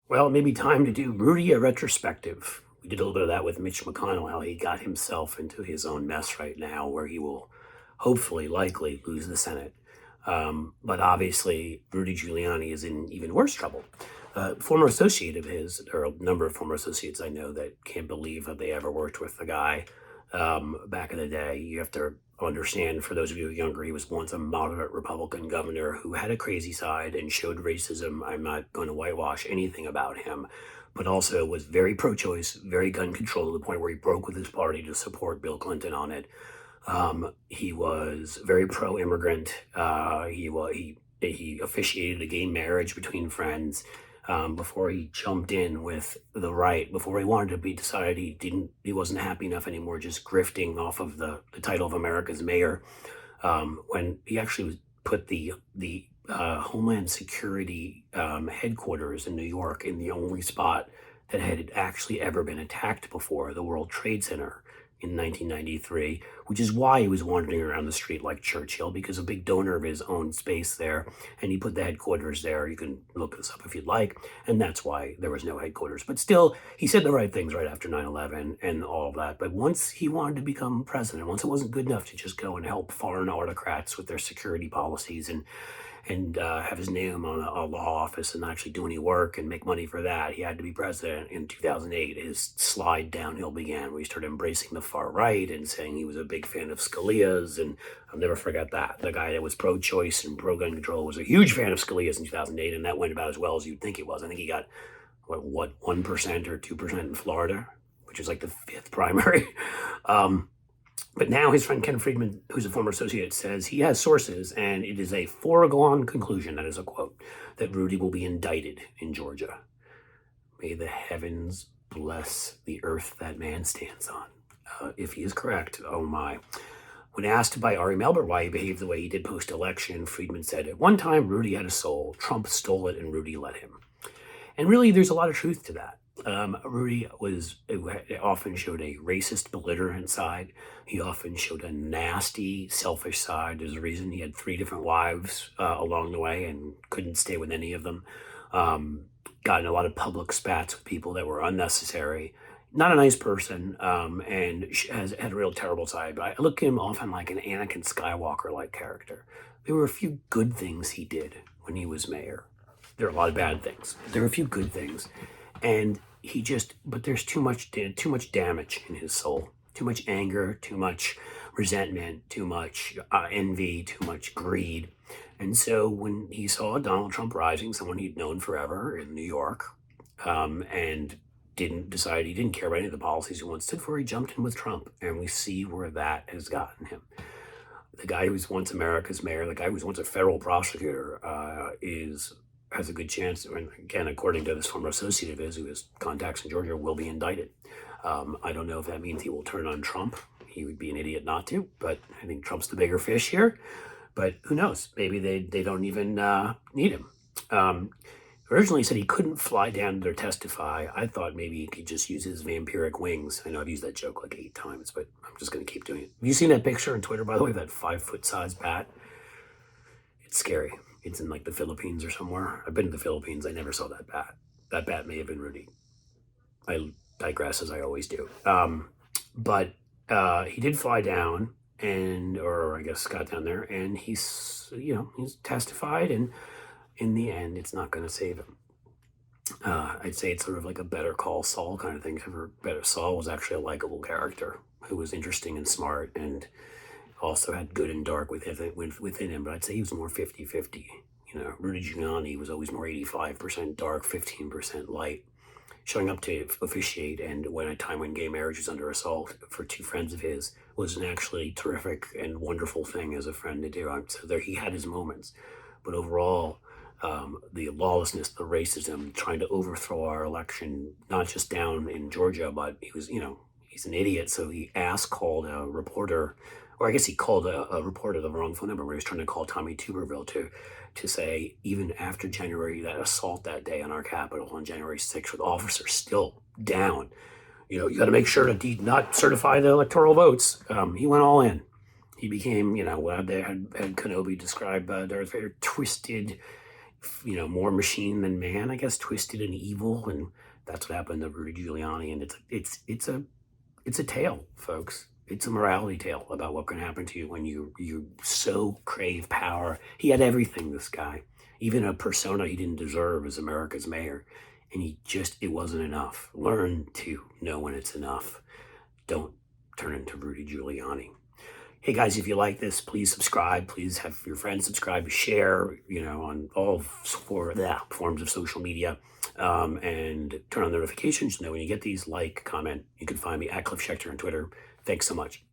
Well, it may be time to do Rudy a retrospective. We did a little bit of that with Mitch McConnell, how he got himself into his own mess right now, where he will hopefully, likely lose the Senate. But obviously, Rudy Giuliani is in even worse trouble. Former associate of his, or a number of former associates I know that can't believe that they ever worked with the guy back in the day. You have to understand, for those of you who are younger, he was once a moderate Republican governor who had a crazy side and showed racism. I'm not going to whitewash anything about him, but also was very pro-choice, very gun control to the point where he broke with his party to support Bill Clinton on it. He was very pro-immigrant. He officiated a gay marriage between friends before he jumped in with the right. Before he wanted to be decided he wasn't happy enough anymore, just grifting off of the title of America's mayor. When he actually put the Homeland Security headquarters in New York in the only spot that had actually ever been attacked before, the World Trade Center in 1993, which is why he was wandering around the street like Churchill, because a big donor of his owned space there, and he put the headquarters there. You can look this up if you'd like, and that's why there was no headquarters. But still, he said the right things right after 9/11 and all of that. But once he wanted to become president, once it wasn't good enough to just go and help foreign autocrats with their security policies and have his name on a law office and not actually do any work and make money for that. He had to be president in 2008. His slide downhill began where he started embracing the far right and saying he was a big fan of Scalia's. And I'll never forget that. The guy that was pro-choice and pro-gun control was a huge fan of Scalia's in 2008, and that went about as well as you'd think it was. I think he got, what 1% or 2% in Florida, which is like the fifth primary. But now his friend Ken Frydman, who's a former associate, says he has sources, and it is a foregone conclusion, that is a quote, that Rudy will be indicted in Georgia. May the heavens bless the earth that man stands on. If he is correct, oh my. When asked by Ari Melber why he behaved the way he did post-election, Frydman said, "At one time, Rudy had a soul. Trump stole it, and Rudy let him." And really, there's a lot of truth to that. Rudy often showed a racist, belligerent side. He often showed a nasty, selfish side. There's a reason he had 3 different wives along the way and couldn't stay with any of them. Got in a lot of public spats with people that were unnecessary. Not a nice person, and has had a real terrible side. But I look at him often like an Anakin Skywalker-like character. There were a few good things he did when he was mayor. There are a lot of bad things. There are a few good things. And but there's too much damage in his soul, too much anger, too much resentment, too much envy, too much greed. And so when he saw Donald Trump rising, someone he'd known forever in New York, and decided he didn't care about any of the policies he once stood for, he jumped in with Trump. And we see where that has gotten him. The guy who was once America's mayor, the guy who was once a federal prosecutor, has a good chance, and again, according to this former associate of his who has contacts in Georgia, will be indicted. I don't know if that means he will turn on Trump. He would be an idiot not to, but I think Trump's the bigger fish here. But who knows? Maybe they don't even need him. Originally, he said he couldn't fly down to testify. I thought maybe he could just use his vampiric wings. I know I've used that joke like 8 times, but I'm just going to keep doing it. Have you seen that picture on Twitter, by the way, of that 5-foot size bat? It's scary. It's in like the Philippines or somewhere. I've been to the Philippines. I never saw that bat. That bat may have been Rudy. I digress, as I always do. But he did fly down, or I guess got down there, and he's testified, and in the end, it's not going to save him. I'd say it's sort of like a Better Call Saul kind of thing. Better Saul was actually a likable character who was interesting and smart, and also had good and dark within him, but I'd say he was more 50-50. Rudy Giuliani was always more 85% dark, 15% light, showing up to officiate, and when a time when gay marriage was under assault for 2 friends of his was an actually terrific and wonderful thing as a friend to do. So there he had his moments, but overall, the lawlessness, the racism, trying to overthrow our election, not just down in Georgia, but he was, he's an idiot, so he called a reporter, or I guess he called a reporter the wrong phone number where he was trying to call Tommy Tuberville to say, even after January, that assault that day on our Capitol on January 6th with officers still down, you got to make sure to not certify the electoral votes. He went all in. He became, what they had Kenobi describe Darth Vader, twisted, more machine than man, I guess, twisted and evil, and that's what happened to Rudy Giuliani. And it's a tale, folks. It's a morality tale about what can happen to you when you so crave power. He had everything, this guy, even a persona he didn't deserve as America's mayor, and it wasn't enough. Learn to know when it's enough. Don't turn into Rudy Giuliani. Hey guys, if you like this, please subscribe. Please have your friends subscribe, share, on all forms of social media, and turn on notifications. Know when you get these, comment. You can find me at Cliff Schecter on Twitter. Thanks so much.